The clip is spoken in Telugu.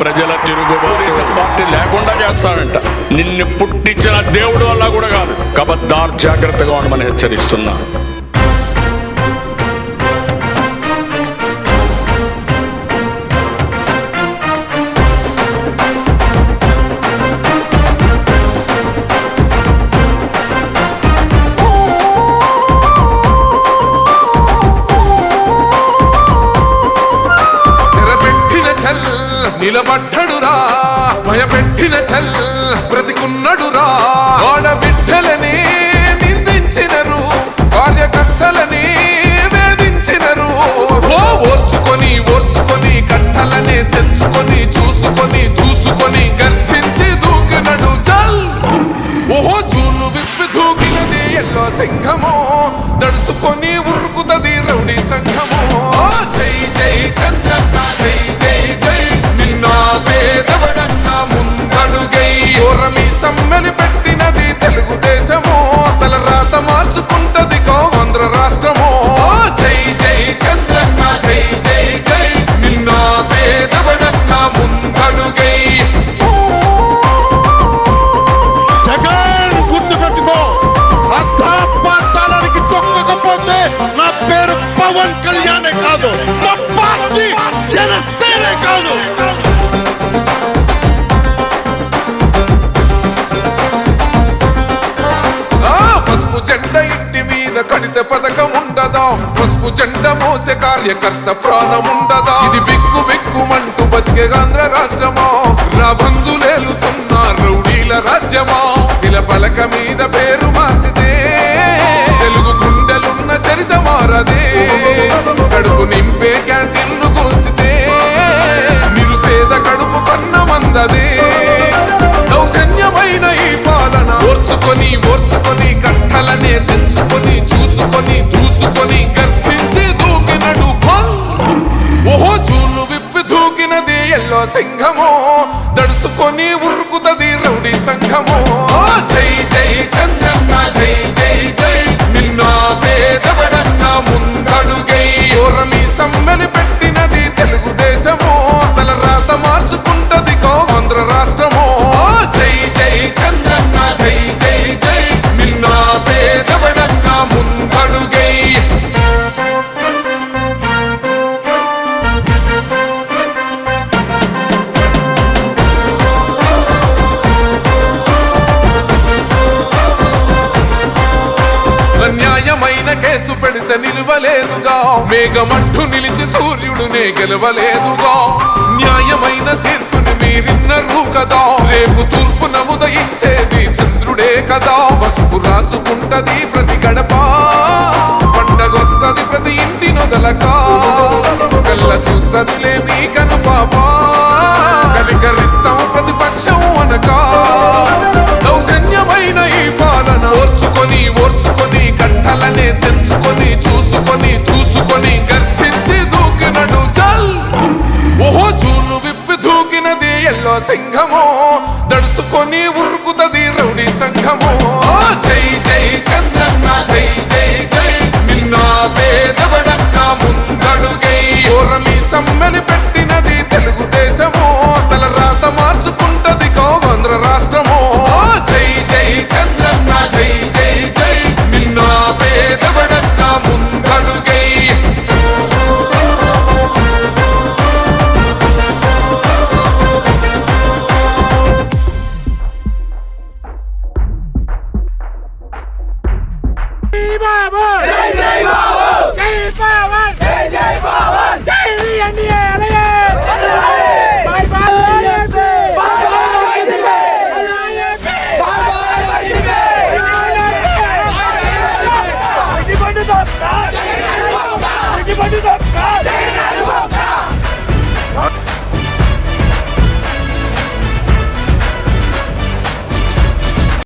ప్రజల తిరుగుబాటు పార్టీ లేకుండా చేస్తాడంట. నిన్ను పుట్టించిన దేవుడు వల్ల కూడా కాదు. కబద్దార్, జాగ్రత్తగా ఉండమని హెచ్చరిస్తున్నా. నిలబడ్డడురా భయపెట్టిన చల్ బ్రతికున్నడురా. ఆడబిడ్డలని నిందించినరు, కార్యకర్తలని వేధించినరు. ఓర్చుకొని ఓర్చుకొని కట్టలనే తెచ్చుకొని చూసుకొని దూసుకొని గర్జించి దూకినడు చల్. ఓహో జూలు విప్పి దూకినది ఎల్లో సింహమో, దడుసుకొని ఉరుకుతది రౌడీ సంఘమో. జై జై చంద్రన్న జై జై జై, పేదవడన్న ముందడుగై. ఓరమి సమ్మెలి పెట్టినది తెలుగుదేశమో, తల రాత మార్చుకుంటది ఆంధ్ర రాష్ట్రమో. జై జై చంద్రన్న జై జై జై, నిన్న పేదవడన్న ముందడుగై. జగన్ గుర్తు పెట్టుకో, అర్థాపాతాలకి తొక్కకపోతే నా పేరు పవన్ కళ్యాణే కాదు, నా పార్టీ జనసేనే కాదు. జెండా ఇంటి మీద కడితే పథకం ఉండదా, పసుపు జెండా మోసే కార్యకర్త ప్రాణం ఉండదా. ఇది బిక్కు బిక్కుమంటూ బతికే ఆంధ్ర రాష్ట్రమా, రాబందులేలుతున్న రౌడీల రాజ్యమా. శిల పలక మీద పేరు మార్చితే తెలుగు గుండెలున్న చరిత మారదే. కడుపు నింపే క్యాంటీన్లు కూల్చితే నిరుపేద కడుపు కన్న మందదే. దౌర్జన్యమైన ఈ పాలన ఓర్చుకొని ఓర్చుకొని కట్టలనే తెచ్చుకొని చూసుకొని దూసుకొని గర్జించి దూకినడు ఫల్. ఓహో జూలు విప్పి దూకినది ఎల్లో సింహమో, దడుసుకొని ఉరుకుతది రౌడీ సంఘమో. జై జై చంద్రన్న జై జై జై, నిన్న పేదవడన్న ముందడుగై. ఓరమి సమ్మెలి పెట్టినది తెలుగుదేశమో, తల రాత మార్చుకుంటది ఆంధ్ర రాష్ట్రమో. జై జై చంద్రన్న జై జై జై, నిన్న పేదవడన్న ముందడుగై. న్యాయమైన కేసు పెడితే నిలవలేదుగా, మేఘమంటూ నిలిచి సూర్యుడునే గెలవలేదుగా. న్యాయమైన తీర్పుని మీరిన్నరు కదా, రేపు తూర్పున ఉదయించేది చంద్రుడే కదా. పసుపు రాసుకుంటది ప్రతి గడప, పండగొస్తది ప్రతి ఇంటి నొదలక. కళ్ళ చూస్తదిలే